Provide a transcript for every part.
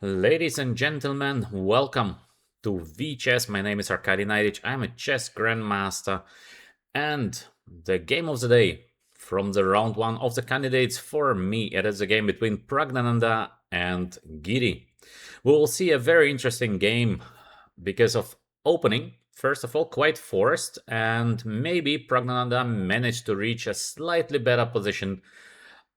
Ladies and gentlemen, welcome to VChess. My name is Naiditsch. I'm a chess grandmaster, and the game of the day from the round one of the candidates for me, it is a game between Praggnanandhaa and Giri. We will see a very interesting game because of opening. First of all, quite forced, and maybe Praggnanandhaa managed to reach a slightly better position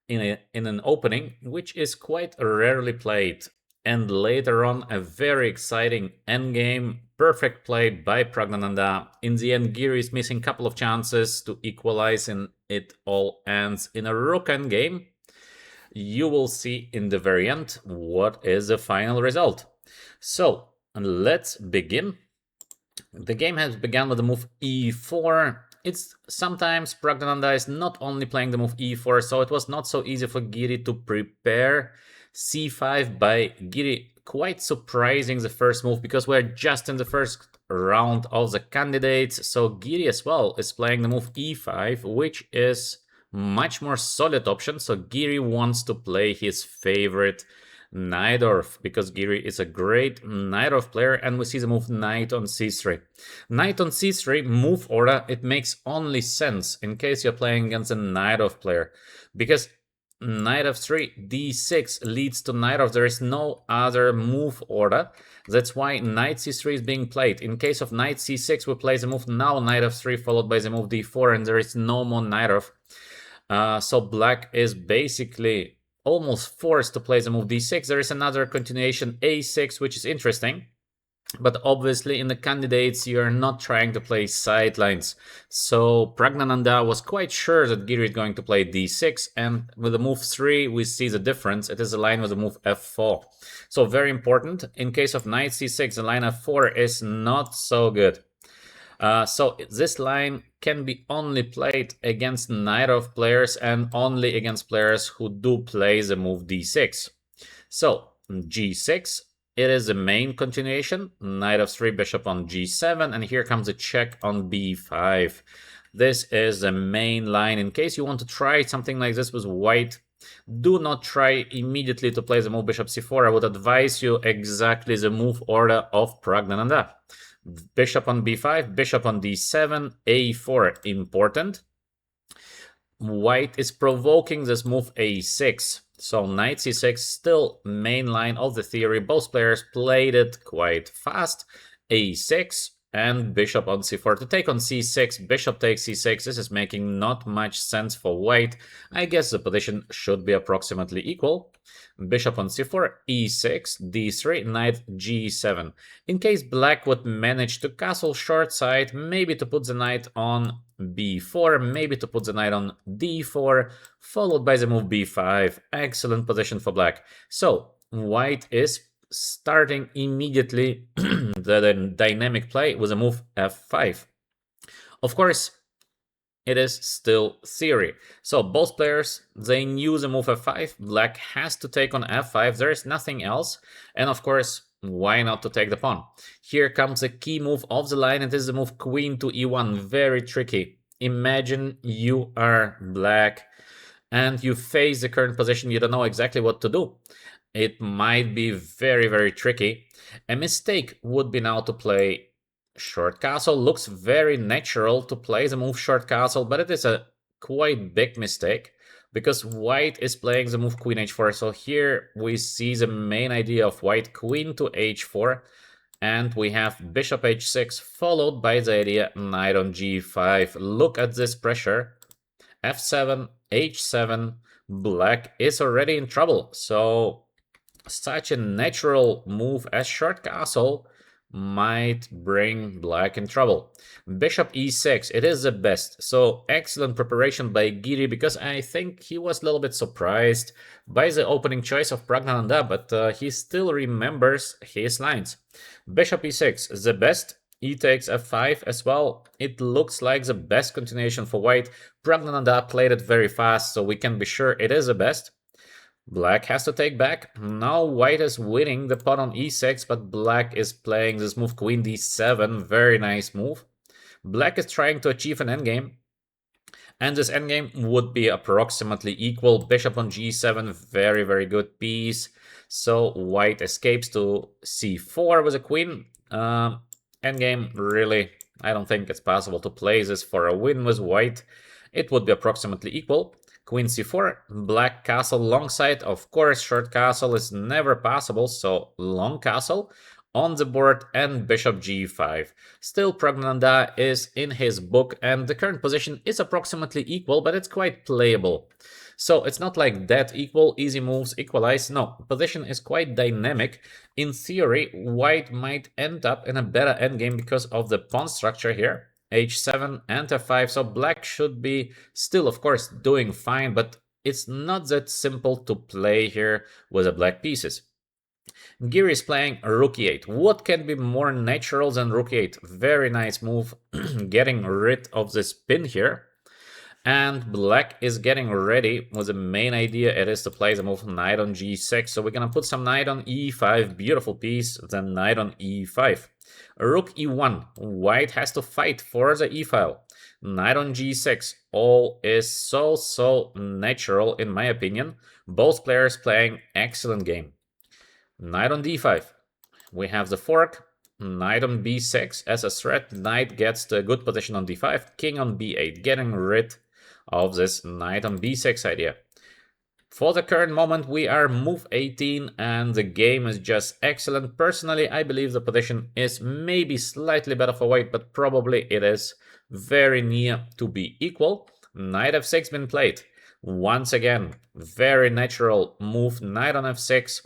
in an opening, which is quite rarely played. And later on, a very exciting endgame, perfect play by Praggnanandhaa. In the end, Giri is missing a couple of chances to equalize, and it all ends in a rook endgame. You will see in the very end what is the final result. So let's begin. The game has begun with the move e4. It's sometimes Praggnanandhaa is not only playing the move e4, so it was not so easy for Giri to prepare c5 by Giri. Quite surprising the first move because we're just in the first round of the candidates. So Giri as well is playing the move e5, which is much more solid option. So Giri wants to play his favorite Naidorf, because Giri is a great Naidorf player, and we see the move knight on c3. Knight on c3 move order, it makes only sense in case you're playing against a Naidorf player, because knight f3, d6 leads to Naidorf. There is no other move order. That's why knight c3 is being played. In case of knight c6, we play the move now knight f3 followed by the move d4, and there is no more Naidorf. So black is basically almost forced to play the move d6. There is another continuation a6, which is interesting. But obviously in the candidates, you're not trying to play sidelines. So Praggnanandhaa was quite sure that Giri is going to play d6, and with the move 3, we see the difference. It is aligned with the move f4. So very important. In case of knight c6, the line f4 is not so good. So this line can be only played against Naidorf players and only against players who do play the move d6. So g6, it is the main continuation. Knight f3, bishop on g7, and here comes a check on b5. This is the main line. In case you want to try something like this with white, do not try immediately to play the move bishop c4. I would advise you exactly the move order of Praggnanandhaa. Bishop on b5, bishop on d7, a4, important. White is provoking this move a6. So knight c6, still main line of the theory. Both players played it quite fast. a6 and bishop on c4 to take on c6. Bishop takes c6. This is making not much sense for white. I guess the position should be approximately equal. Bishop on c4, e6, d3, knight g7. In case black would manage to castle short side, maybe to put the knight on b4, maybe to put the knight on d4, followed by the move b5. Excellent position for black. So white is starting immediately the dynamic play with a move f5. Of course, it is still theory. So both players, they knew the move f5. Black has to take on f5. There is nothing else. And of course, why not to take the pawn? Here comes a key move of the line. It is the move queen to e1. Very tricky. Imagine you are black and you face the current position. You don't know exactly what to do. It might be very, very tricky. A mistake would be now to play short castle. Looks very natural to play the move short castle, but it is a quite big mistake because white is playing the move queen h4. So here we see the main idea of white, queen to h4, and we have bishop h6 followed by the idea knight on g5. Look at this pressure. f7, h7, black is already in trouble. So such a natural move as short castle might bring black in trouble. Bishop e6, it is the best. So excellent preparation by Giri, because I think he was a little bit surprised by the opening choice of Praggnanandhaa, but he still remembers his lines. Bishop e6, the best. E takes f5 as well. It looks like the best continuation for white. Praggnanandhaa played it very fast, so we can be sure it is the best. Black has to take back. Now white is winning the pawn on e6, but black is playing this move queen d7. Very nice move. Black is trying to achieve an endgame. And this endgame would be approximately equal. Bishop on g7, very, very good piece. So white escapes to c4 with a queen. Endgame, really, I don't think it's possible to play this for a win with white. It would be approximately equal. Queen c4, black castle long side. Of course, short castle is never possible, so long castle on the board and bishop g5. Still, Praggnanandhaa is in his book, and the current position is approximately equal, but it's quite playable. So it's not like that equal, easy moves, equalize. No, position is quite dynamic. In theory, white might end up in a better endgame because of the pawn structure here. h7 and f5, so black should be still, of course, doing fine, but it's not that simple to play here with the black pieces. Giri is playing rook e8. What can be more natural than rook e8? Very nice move, getting rid of this pin here. And black is getting ready with the main idea. It is to play the move knight on g6. So we're gonna put some knight on e5. Beautiful piece. Then knight on e5. Rook e1. White has to fight for the e file. Knight on g6. All is so natural in my opinion. Both players playing excellent game. Knight on d5. We have the fork. Knight on b6 as a threat. Knight gets to a good position on d5. King on b8. Getting rid of this knight on b6 idea. For the current moment, we are move 18 and the game is just excellent. Personally, I believe the position is maybe slightly better for white, but probably it is very near to be equal. Knight f6 been played. Once again, very natural move, knight on f6.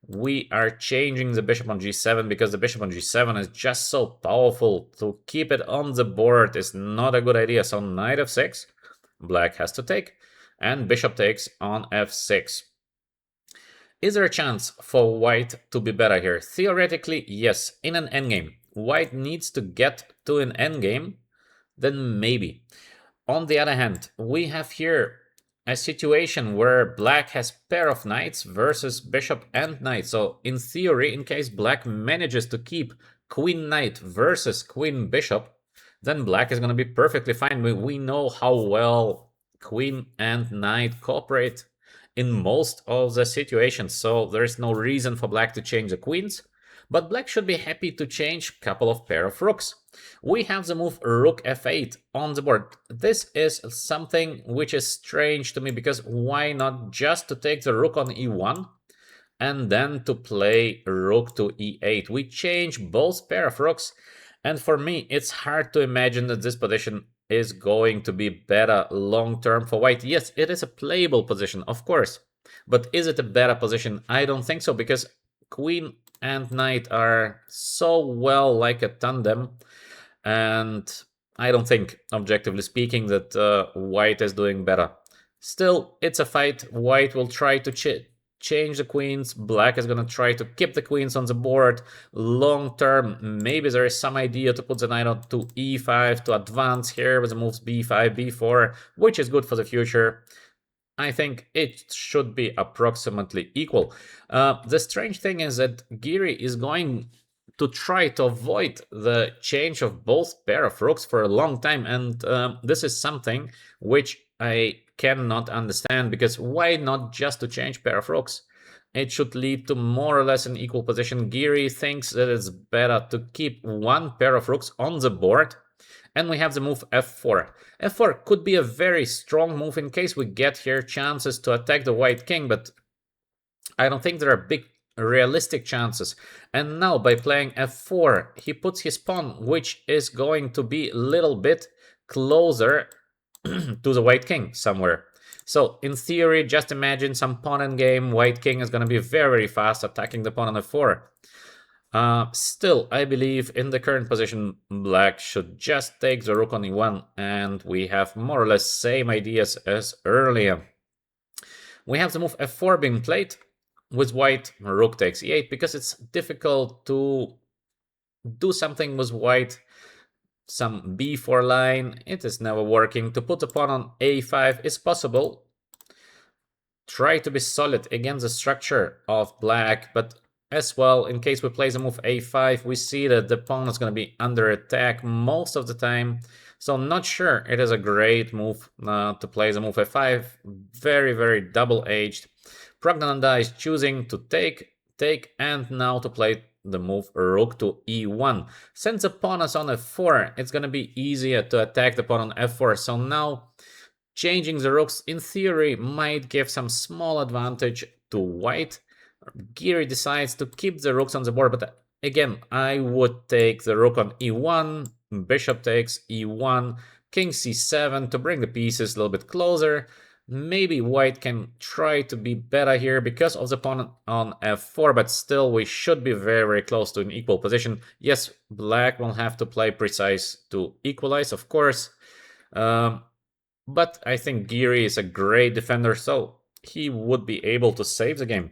We are changing the bishop on g7 because the bishop on g7 is just so powerful. To keep it on the board is not a good idea. So knight f6, black has to take, and bishop takes on f6. Is there a chance for white to be better here? Theoretically, yes. In an endgame, white needs to get to an endgame, then maybe. On the other hand, we have here a situation where black has pair of knights versus bishop and knight. So in theory, in case black manages to keep queen knight versus queen bishop, then black is going to be perfectly fine. We know how well queen and knight cooperate in most of the situations, so there is no reason for black to change the queens, but black should be happy to change a couple of pair of rooks. We have the move rook f8 on the board. This is something which is strange to me, because why not just to take the rook on e1 and then to play rook to e8? We change both pair of rooks, and for me it's hard to imagine that this position is going to be better long term for white. Yes, it is a playable position, of course, but is it a better position? I don't think so, because queen and knight are so well like a tandem, and I don't think, objectively speaking, that white is doing better. Still, it's a fight. White will try to change the queens. Black is going to try to keep the queens on the board. Long term, maybe there is some idea to put the knight on to e5 to advance here with the moves b5, b4, which is good for the future. I think it should be approximately equal. The strange thing is that Giri is going to try to avoid the change of both pair of rooks for a long time, and this is something which I cannot understand, because why not just to change pair of rooks? It should lead to more or less an equal position. Giri thinks that it's better to keep one pair of rooks on the board, and we have the move f4. f4 could be a very strong move in case we get here chances to attack the white king, but I don't think there are big realistic chances. And now by playing f4, he puts his pawn, which is going to be a little bit closer to the white king somewhere. So in theory, just imagine some pawn in game. White king is going to be very fast attacking the pawn on f4. Still, I believe in the current position, black should just take the rook on e1, and we have more or less same ideas as earlier. We have the move f4 being played. With white, rook takes e8, because it's difficult to do something with white. Some b4 line, it is never working. To put the pawn on a5 is possible. Try to be solid against the structure of black, but as well, in case we play the move a5, we see that the pawn is going to be under attack most of the time. So not sure it is a great move to play the move f5. Very, very double-edged. Praggnanandhaa is choosing to take, and now to play the move rook to e1. Since the pawn is on f4, it's going to be easier to attack the pawn on f4. So now changing the rooks, in theory, might give some small advantage to white. Giri decides to keep the rooks on the board, but again, I would take the rook on e1, bishop takes e1, king c7 to bring the pieces a little bit closer. Maybe white can try to be better here because of the pawn on f4, but still we should be very, very close to an equal position. Yes, black will have to play precise to equalize, of course. But I think Giri is a great defender, so he would be able to save the game.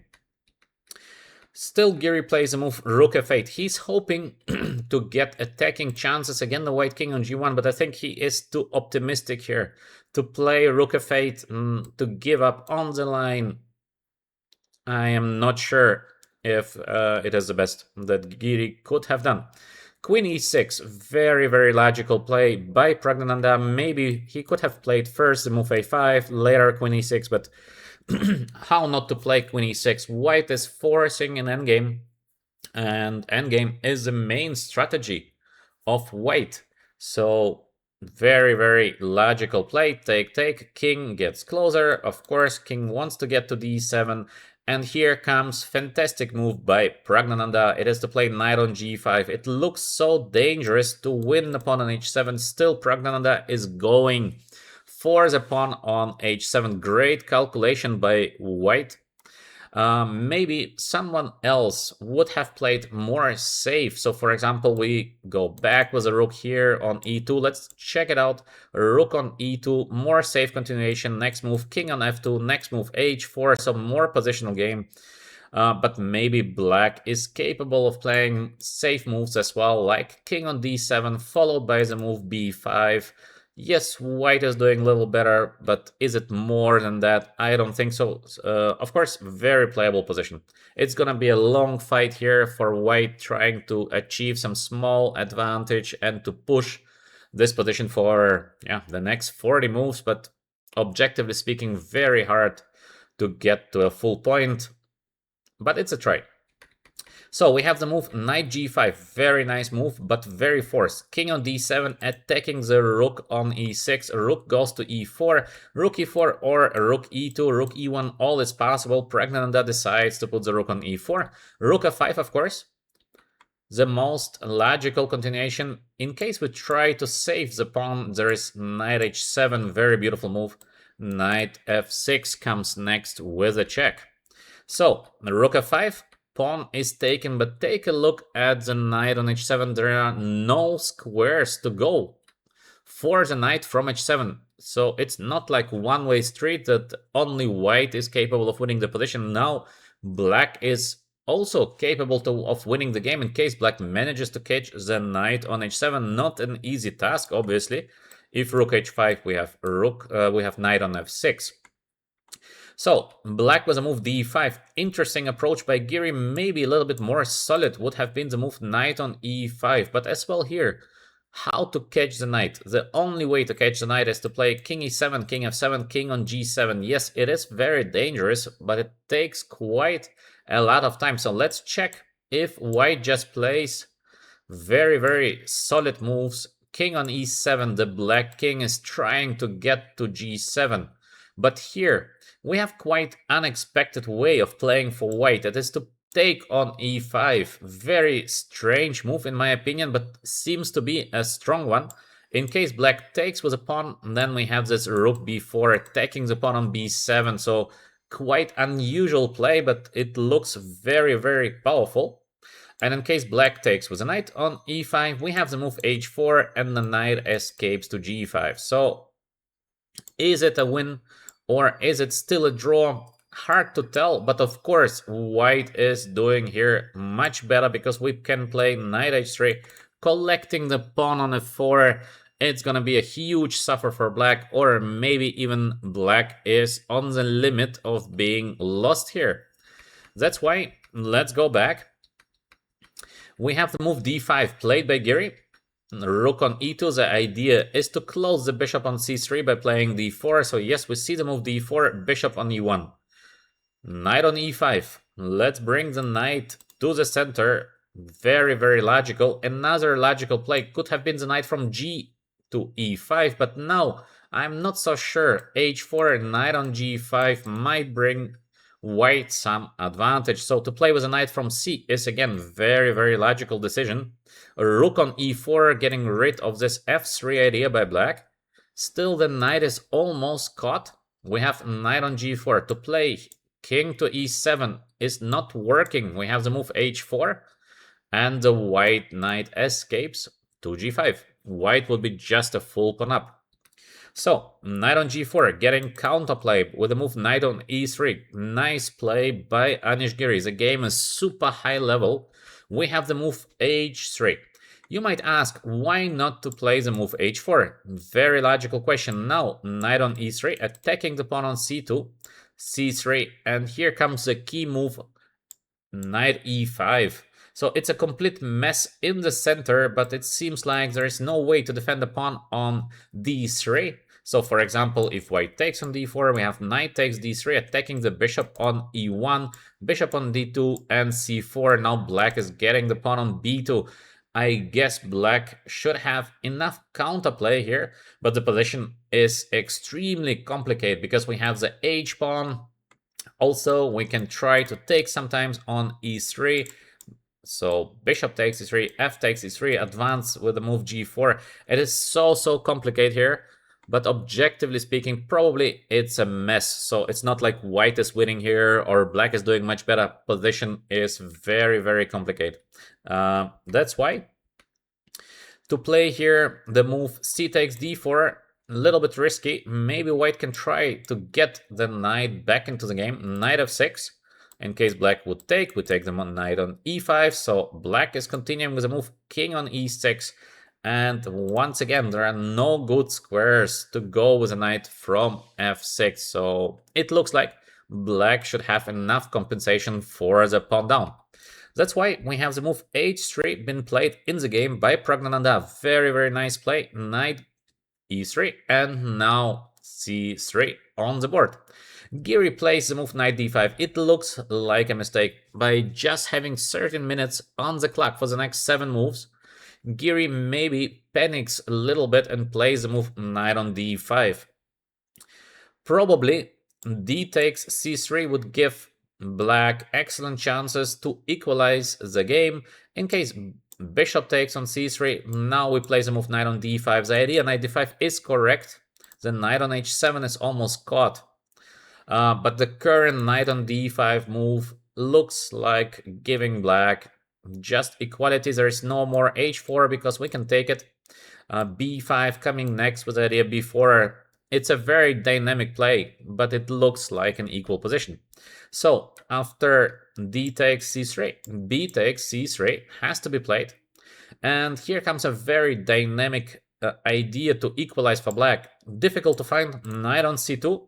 Still, Giri plays a move rook f8. He's hoping to get attacking chances against the white king on g1, but I think he is too optimistic here to play rook f8 to give up on the line. I am not sure if it is the best that Giri could have done. Queen e6, very, very logical play by Praggnanandhaa. Maybe he could have played first the move a5, later queen e6, but how not to play queen e6? White is forcing an endgame, and endgame is the main strategy of white. So very, very logical play. Take, king gets closer. Of course, king wants to get to d7. And here comes fantastic move by Praggnanandhaa. It is to play knight on g5. It looks so dangerous to win the pawn on h7. Still, Praggnanandhaa is going for the pawn on h7. Great calculation by white. Maybe someone else would have played more safe. So for example, we go back with a rook here on e2. Let's check it out. Rook on e2, more safe continuation. Next move, king on f2. Next move, h4, some more positional game. But maybe black is capable of playing safe moves as well, like king on d7, followed by the move b5. Yes, white is doing a little better, but is it more than that? I don't think so. Of course, very playable position. It's gonna be a long fight here for white trying to achieve some small advantage and to push this position for the next 40 moves, but objectively speaking, very hard to get to a full point, but it's a try. So we have the move knight g5, very nice move, but very forced. King on d7, attacking the rook on e6, rook goes to e4, rook e4 or rook e2, rook e1, all is possible. Praggnanandhaa decides to put the rook on e4, rook f5 of course. The most logical continuation, in case we try to save the pawn, there is knight h7, very beautiful move. Knight f6 comes next with a check. So, rook f5, pawn is taken, but take a look at the knight on h7. There are no squares to go for the knight from h7. So it's not like one-way street that only white is capable of winning the position. Now black is also capable of winning the game in case black manages to catch the knight on h7. Not an easy task, obviously. If rook h5, we have knight on f6. So, black was a move d5. Interesting approach by Giri. Maybe a little bit more solid would have been the move knight on e5. But as well here, how to catch the knight? The only way to catch the knight is to play king e7, king f7, king on g7. Yes, it is very dangerous, but it takes quite a lot of time. So let's check if white just plays very, very solid moves. King on e7, the black king is trying to get to g7. But here, we have quite unexpected way of playing for white. That is to take on e5. Very strange move in my opinion, but seems to be a strong one. In case black takes with a pawn, then we have this rook b4 attacking the pawn on b7. So quite unusual play, but it looks very, very powerful. And in case black takes with a knight on e5, we have the move h4 and the knight escapes to g5. So is it a win? Or is it still a draw? Hard to tell, but of course white is doing here much better because we can play knight h3, collecting the pawn on f4. It's gonna be a huge suffer for black, or maybe even black is on the limit of being lost here. That's why let's go back. We have the move d5 played by Giri. rook on e2. The idea is to close the bishop on c3 by playing d4. So yes, we see the move d4, bishop on e1. Knight on e5. Let's bring the knight to the center. Very, very logical. Another logical play could have been the knight from g to e5, but now I'm not so sure. h4, knight on g5 might bring white some advantage. So to play with a knight from c is again very, very logical decision. Rook on e4, getting rid of this f3 idea by black. Still the knight is almost caught. We have knight on g4 to play. King to e7 is not working. We have the move h4 and the white knight escapes to g5. White will be just a full pawn up. So, knight on g4, getting counterplay with the move knight on e3. Nice play by Giri. The game is super high level. We have the move h3. You might ask, why not to play the move h4? Very logical question. Now, knight on e3, attacking the pawn on c2, c3, and here comes the key move, knight e5. So it's a complete mess in the center, but it seems like there is no way to defend the pawn on d3. So for example, if white takes on d4, we have knight takes d3, attacking the bishop on e1, bishop on d2, and c4. Now black is getting the pawn on b2. I guess black should have enough counterplay here, but the position is extremely complicated because we have the h pawn. Also, we can try to take sometimes on e3. So bishop takes e3, f takes e3, advance with the move g4. It is so complicated here, but objectively speaking, probably it's a mess. So it's not like white is winning here or black is doing much better. Position is very complicated. That's why to play here the move c takes d4, a little bit risky. Maybe white can try to get the knight back into the game. Knight f6. In case black would take, we take the knight on e5. So black is continuing with the move king on e6. And once again, there are no good squares to go with a knight from f6. So it looks like black should have enough compensation for the pawn down. That's why we have the move h3 been played in the game by Praggnanandhaa. Very nice play. Knight e3 and now c3 on the board. Giri plays the move knight d5. It looks like a mistake. By just having 13 minutes on the clock for the next 7 moves, Giri maybe panics a little bit and plays the move knight on d5. Probably d takes c3 would give black excellent chances to equalize the game. In case bishop takes on c3, now we play the move knight on d5. The idea knight d5 is correct. The knight on h7 is almost caught. But the current knight on d5 move looks like giving black just equality. There is no more h4 because we can take it. b5 coming next with the idea b4. It's a very dynamic play, but it looks like an equal position. So after d takes c3, b takes c3 has to be played. And here comes a very dynamic idea to equalize for black. Difficult to find. Knight on c2.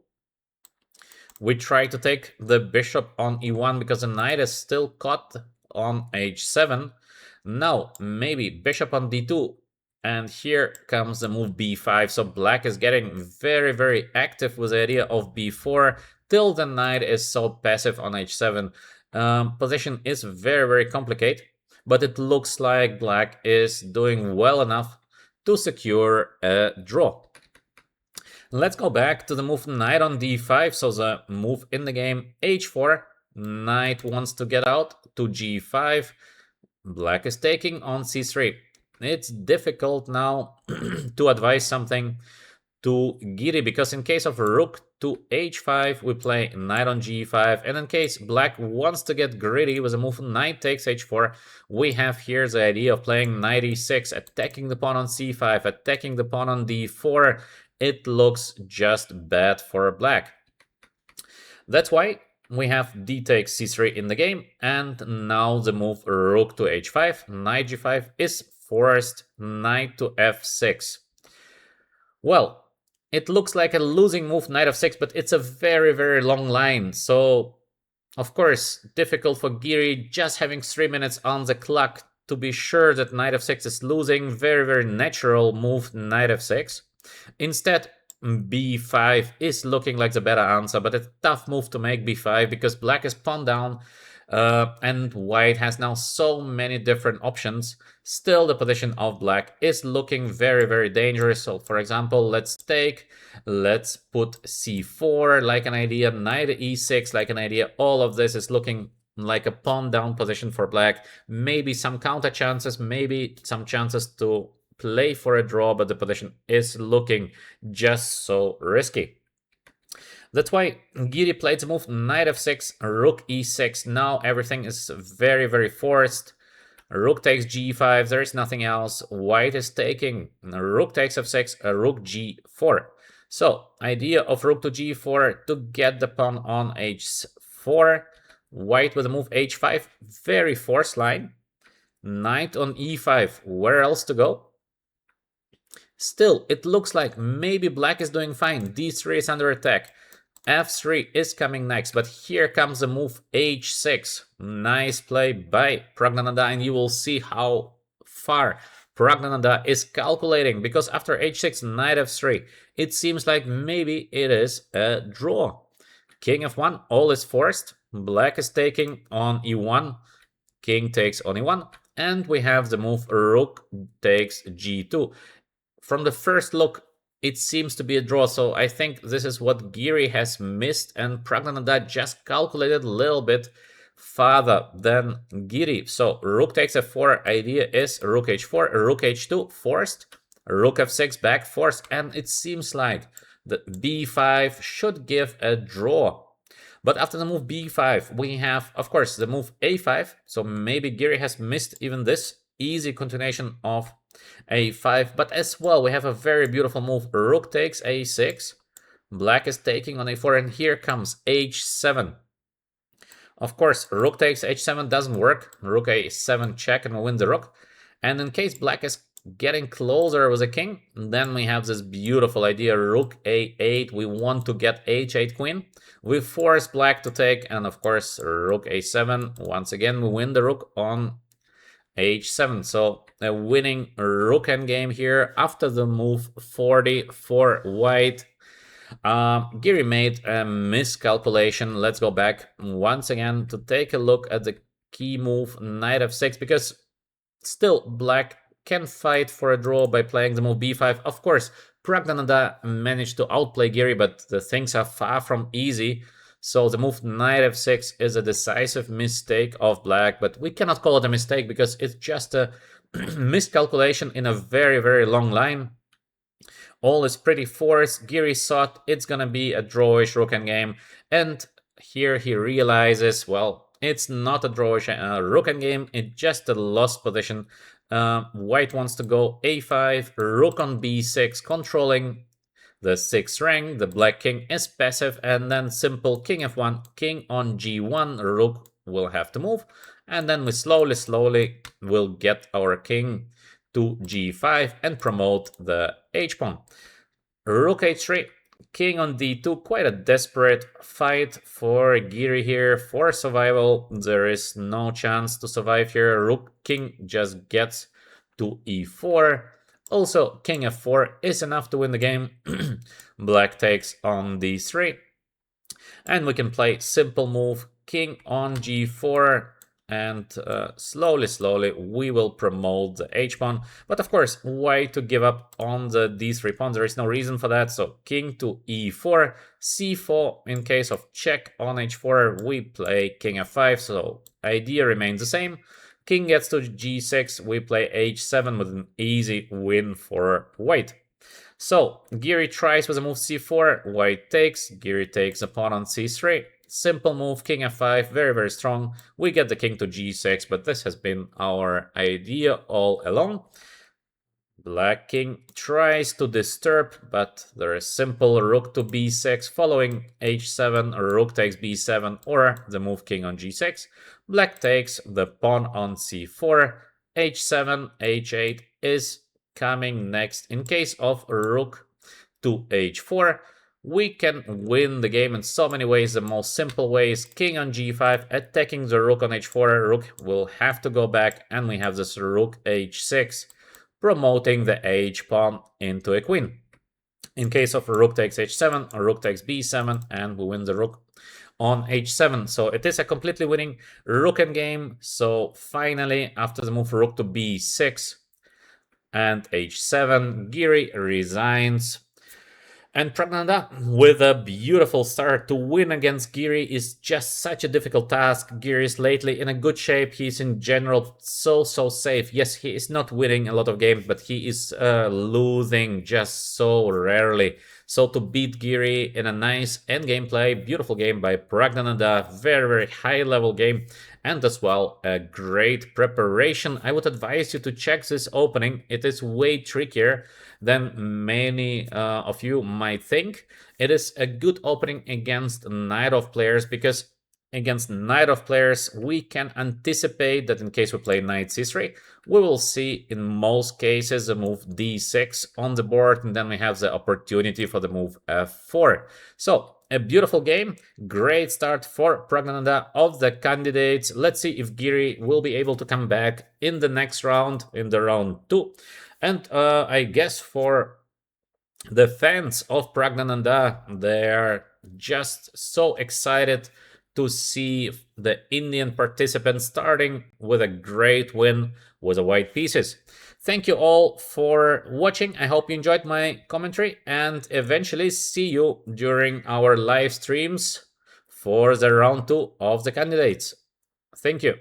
We try to take the bishop on e1 because the knight is still caught on h7. Now maybe bishop on d2. And here comes the move b5. So black is getting very active with the idea of b4 till the knight is so passive on h7. Position is very complicated, but it looks like black is doing well enough to secure a draw. Let's go back to the move knight on d5. So the move in the game h4. Knight wants to get out to g5. Black is taking on c3. It's difficult now to advise something to Giri because in case of rook to h5, we play knight on g5, and in case black wants to get greedy with a move knight takes h4, we have here the idea of playing knight e6, attacking the pawn on c5, attacking the pawn on d4. It looks just bad for black. That's why we have d takes c3 in the game, and now the move rook to h5, knight g5 is forced, knight to f6. Well, it looks like a losing move, knight f6, but it's a very long line. So, of course, difficult for Giri just having 3 minutes on the clock to be sure that knight f6 is losing, very, very natural move, knight f6. Instead, b5 is looking like the better answer, but a tough move to make b5 because black is pawn down, and white has now so many different options. Still, the position of black is looking very, very dangerous. So, for example, let's put c4 like an idea, knight e6 like an idea. All of this is looking like a pawn down position for black. Maybe some counter chances, maybe some chances to play for a draw, but the position is looking just so risky. That's why Giri played the move knight f6, rook e6. Now everything is very, very forced. Rook takes g5, there is nothing else. White is taking, rook takes f6, rook g4. So, idea of rook to g4 to get the pawn on h4. White with the move h5, very forced line. Knight on e5, where else to go? Still, it looks like maybe black is doing fine. d3 is under attack. f3 is coming next, but here comes the move h6. Nice play by Praggnanandhaa, and you will see how far Praggnanandhaa is calculating, because after h6, knight f3, it seems like maybe it is a draw. King f1, all is forced. Black is taking on e1, king takes on e1, and we have the move rook takes g2. From the first look, it seems to be a draw, so I think this is what Giri has missed, and Praggnanandhaa just calculated a little bit farther than Giri. So rook takes f4, idea is rook h4, rook h2 forced, rook f6 back forced, and it seems like the b5 should give a draw. But after the move b5, we have, of course, the move a5, so maybe Giri has missed even this easy continuation of a5, but as well we have a very beautiful move, rook takes a6, black is taking on a4, and here comes h7. Of course, rook takes h7 doesn't work, rook a7 check and we win the rook, and in case black is getting closer with a king, then we have this beautiful idea, rook a8, we want to get h8 queen, we force black to take, and of course rook a7, once again we win the rook on h7. So a winning rook endgame here after the move 40 for white. Giri made a miscalculation. Let's go back once again to take a look at the key move knight f6, because still black can fight for a draw by playing the move b5. Of course, Praggnanandhaa managed to outplay Giri, but the things are far from easy. So the move knight f6 is a decisive mistake of black, but we cannot call it a mistake because it's just a miscalculation in a very, very long line. All is pretty forced. Giri thought it's gonna be a drawish rook endgame, and here he realizes, well, it's not a drawish rook endgame, it's just a lost position. White wants to go a5, rook on b6, controlling the 6th rank. The black king is passive, and then simple king f1, king on g1, rook will have to move, and then we slowly will get our king to g5 and promote the h-pawn. Rook h3, king on d2, quite a desperate fight for Giri here for survival. There is no chance to survive here. Rook king just gets to e4. Also, king f4 is enough to win the game. Black takes on d3. And we can play simple move, king on g4. And slowly we will promote the h-pawn. But of course, why to give up on the d3 pawn? There is no reason for that. So king to e4, c4. In case of check on h4, we play king f5. So idea remains the same. King gets to g6, we play h7 with an easy win for white. So Giri tries with a move c4, white takes, Giri takes a pawn on c3. Simple move, king f5, very, very strong. We get the king to g6, but this has been our idea all along. Black king tries to disturb, but there is simple rook to b6, following h7, rook takes b7, or the move king on g6. Black takes the pawn on c4, h7, h8 is coming next in case of rook to h4. We can win the game in so many ways. The most simple way is king on g5, attacking the rook on h4. Rook will have to go back, and we have this rook h6, promoting the h pawn into a queen. In case of rook takes h7, or rook takes b7, and we win the rook on h7. So it is a completely winning rook endgame. So finally, after the move rook to b6 and h7, Giri resigns. And Praggnanandhaa, with a beautiful start, to win against Giri is just such a difficult task. Giri is lately in a good shape. He's in general so safe. Yes, he is not winning a lot of games, but he is losing just so rarely. So to beat Giri in a nice endgame play, beautiful game by Praggnanandhaa, very high level game, and as well a great preparation. I would advise you to check this opening. It is way trickier than many of you might think. It is a good opening against knight of players, because against knight of players we can anticipate that in case we play knight c3, we will see in most cases a move d6 on the board, and then we have the opportunity for the move f4. So a beautiful game, great start for Praggnanandhaa of the candidates. Let's see if Giri will be able to come back in the next round, in the round 2. And I guess for the fans of Praggnanandhaa, they are just so excited to see the Indian participants starting with a great win with the white pieces. Thank you all for watching. I hope you enjoyed my commentary, and eventually see you during our live streams for the round 2 of the candidates. Thank you.